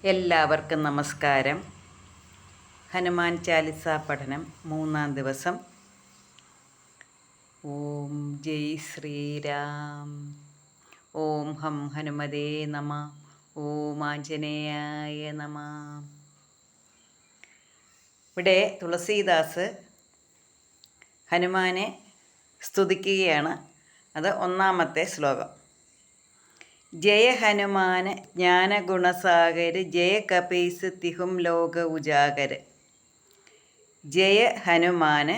എല്ലാവർക്കും നമസ്കാരം. ഹനുമാൻ ചാലിസ പഠനം 3-ാം ദിവസം. ഓം ജയ് ശ്രീരാം. ഓം ഹം ഹനുമതേ നമ. ഓം ആഞ്ജനേയായ നമ. ഇവിടെ തുളസീദാസ് ഹനുമാനെ സ്തുതിക്കുകയാണ്. അത് 1-ാമത്തെ ശ്ലോകം. ജയ ഹനുമാൻ ജ്ഞാനഗുണസാഗർ ജയ കപീസ് തിഹും ലോക ഉജാഗർ. ജയ ഹനുമാൻ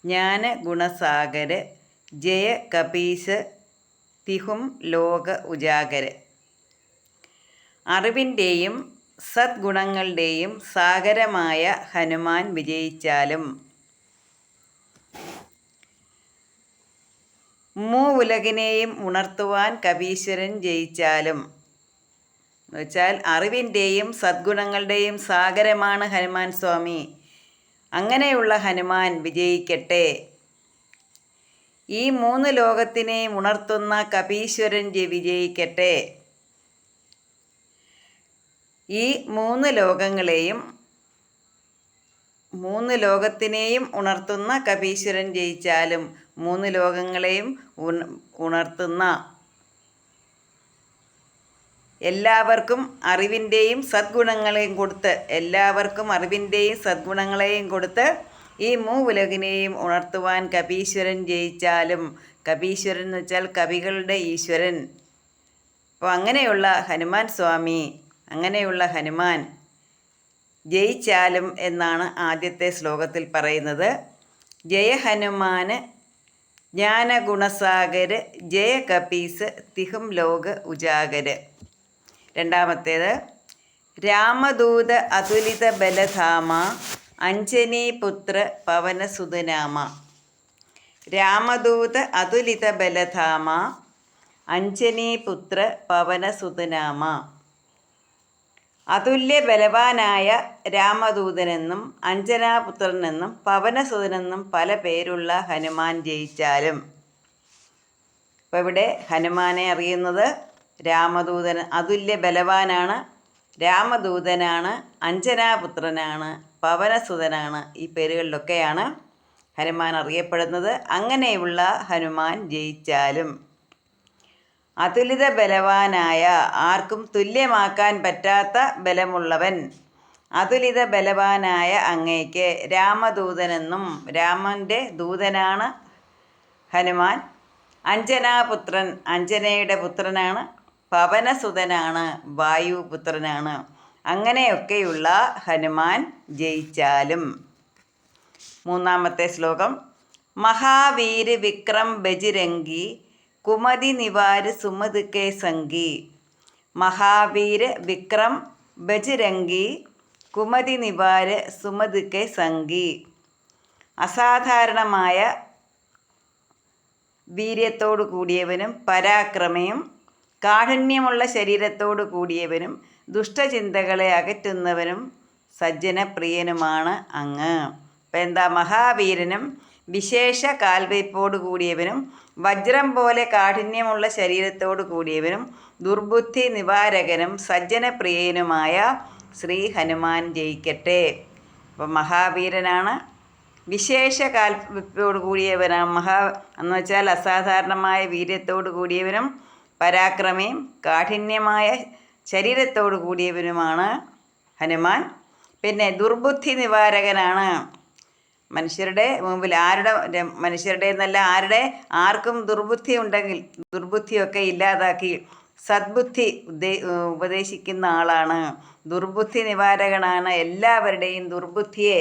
ജ്ഞാനഗുണസാഗർ ജയ കപീസ് തിഹും ലോക ഉജാഗർ. അറിവിൻ്റെയും സദ്ഗുണങ്ങളുടെയും സാഗരമായ ഹനുമാൻ വിജയിച്ചാലും ഉലകിനെയും ഉണർത്തുവാൻ കപീശ്വരൻ ജയിച്ചാലും, എന്ന് വെച്ചാൽ അറിവിൻ്റെയും സദ്ഗുണങ്ങളുടെയും സാഗരമാണ് ഹനുമാൻ സ്വാമി. അങ്ങനെയുള്ള ഹനുമാൻ വിജയിക്കട്ടെ. ഈ 3 ലോകത്തിനെയും ഉണർത്തുന്ന കപീശ്വരൻ വിജയിക്കട്ടെ. ഈ 3 ലോകത്തിനെയും ഉണർത്തുന്ന കപീശ്വരൻ ജയിച്ചാലും 3 ലോകങ്ങളെയും ഉണർത്തുന്ന എല്ലാവർക്കും അറിവിൻ്റെയും സദ്ഗുണങ്ങളെയും കൊടുത്ത് ഈ ഉലകിനെയും ഉണർത്തുവാൻ കപീശ്വരൻ ജയിച്ചാലും, കപീശ്വരൻ എന്ന് വെച്ചാൽ കവികളുടെ ഈശ്വരൻ. അപ്പോൾ അങ്ങനെയുള്ള ഹനുമാൻ സ്വാമി, അങ്ങനെയുള്ള ഹനുമാൻ ജയിച്ചാലും എന്നാണ് ആദ്യത്തെ ശ്ലോകത്തിൽ പറയുന്നത്. ജയ ഹനുമാൻ ജ്ഞാനഗുണസാഗർ ജയ കപീസ് തിഹും ലോക ഉജാഗർ. 2-ാമത്തേത് രാമദൂത അതുലിത ബലധാമ അഞ്ജനീപുത്ര പവനസുതനാമ. രാമദൂത അതുലിത ബലധാമ അഞ്ജനീപുത്ര പവനസുതനാമ. അതുല്യ ബലവാനായ രാമദൂതനെന്നും അഞ്ജനാപുത്രനെന്നും പവനസുതനെന്നും പല പേരുള്ള ഹനുമാൻ ജയിച്ചാലും. അപ്പോൾ ഇവിടെ ഹനുമാനെ അറിയുന്നത് രാമദൂതൻ അതുല്യ ബലവാനാണ്, രാമദൂതനാണ്, അഞ്ജനാപുത്രനാണ്, പവനസുതനാണ്. ഈ പേരുകളിലൊക്കെയാണ് ഹനുമാൻ അറിയപ്പെടുന്നത്. അങ്ങനെയുള്ള ഹനുമാൻ ജയിച്ചാലും അതുലിത ബലവാനായ, ആർക്കും തുല്യമാക്കാൻ പറ്റാത്ത ബലമുള്ളവൻ, അതുലിത ബലവാനായ അങ്ങേക്ക് രാമദൂതനെന്നും, രാമൻ്റെ ദൂതനാണ് ഹനുമാൻ, അഞ്ജനാപുത്രൻ, അഞ്ജനയുടെ പുത്രനാണ്, പവനസുതനാണ്, വായുപുത്രനാണ്. അങ്ങനെയൊക്കെയുള്ള ഹനുമാൻ ജയിച്ചാലും. 3-ാമത്തെ ശ്ലോകം മഹാവീര വിക്രം ബജിരംഗി കുമതി നിവാര സുമത് കെ സംഗി. മഹാവീര വിക്രം ബജ്രംഗി കുമതി നിവാര സുമത് കെ സംഗി. അസാധാരണമായ വീര്യത്തോടു കൂടിയവനും പരാക്രമിയും കാഠിന്യമുള്ള ശരീരത്തോടു കൂടിയവനും ദുഷ്ടചിന്തകളെ അകറ്റുന്നവനും സജ്ജനപ്രിയനുമാണ് അങ്ങ്. ഇപ്പം എന്താ, മഹാവീരനും വിശേഷ കാൽവയ്പോടു കൂടിയവനും വജ്രം പോലെ കാഠിന്യമുള്ള ശരീരത്തോടു കൂടിയവനും ദുർബുദ്ധി നിവാരകനും സജ്ജനപ്രിയനുമായ ശ്രീ ഹനുമാൻ ജയിക്കട്ടെ. അപ്പം മഹാവീരനാണ്, വിശേഷ കാൽവയ്പോടു കൂടിയവനാണ്. എന്ന് വെച്ചാൽ അസാധാരണമായ വീര്യത്തോടു കൂടിയവനും പരാക്രമിയും കാഠിന്യമായ ശരീരത്തോടു കൂടിയവനുമാണ് ഹനുമാൻ. പിന്നെ ദുർബുദ്ധി നിവാരകനാണ്. മനുഷ്യരുടെ മുമ്പിൽ മനുഷ്യരുടെ എന്നല്ല, ആർക്കും ദുർബുദ്ധി ഉണ്ടെങ്കിൽ ദുർബുദ്ധിയൊക്കെ ഇല്ലാതാക്കി സദ്ബുദ്ധി ഉപദേശിക്കുന്ന ആളാണ്. ദുർബുദ്ധി നിവാരകനാണ്, എല്ലാവരുടെയും ദുർബുദ്ധിയെ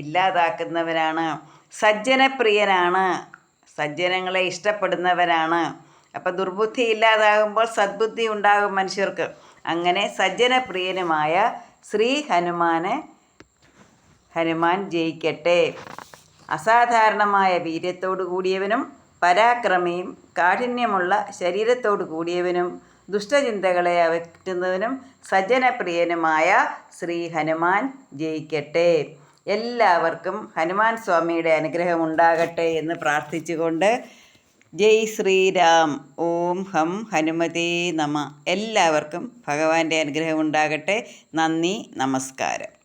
ഇല്ലാതാക്കുന്നവനാണ്. സജ്ജനപ്രിയനാണ്, സജ്ജനങ്ങളെ ഇഷ്ടപ്പെടുന്നവരാണ്. അപ്പം ദുർബുദ്ധി ഇല്ലാതാകുമ്പോൾ സദ്ബുദ്ധി ഉണ്ടാകും മനുഷ്യർക്ക്. അങ്ങനെ സജ്ജനപ്രിയനുമായ ശ്രീ ഹനുമാൻ ജയിക്കട്ടെ. അസാധാരണമായ വീര്യത്തോടു കൂടിയവനും പരാക്രമിയും കാഠിന്യമുള്ള ശരീരത്തോടു കൂടിയവനും ദുഷ്ടചിന്തകളെ അകറ്റുന്നവനും സജ്ജനപ്രിയനുമായ ശ്രീ ഹനുമാൻ ജയിക്കട്ടെ. എല്ലാവർക്കും ഹനുമാൻ സ്വാമിയുടെ അനുഗ്രഹം ഉണ്ടാകട്ടെ എന്ന് പ്രാർത്ഥിച്ചുകൊണ്ട് ജയ് ശ്രീരാം. ഓം ഹം ഹനുമതേ നമ. എല്ലാവർക്കും ഭഗവാന്റെ അനുഗ്രഹം ഉണ്ടാകട്ടെ. നന്ദി, നമസ്കാരം.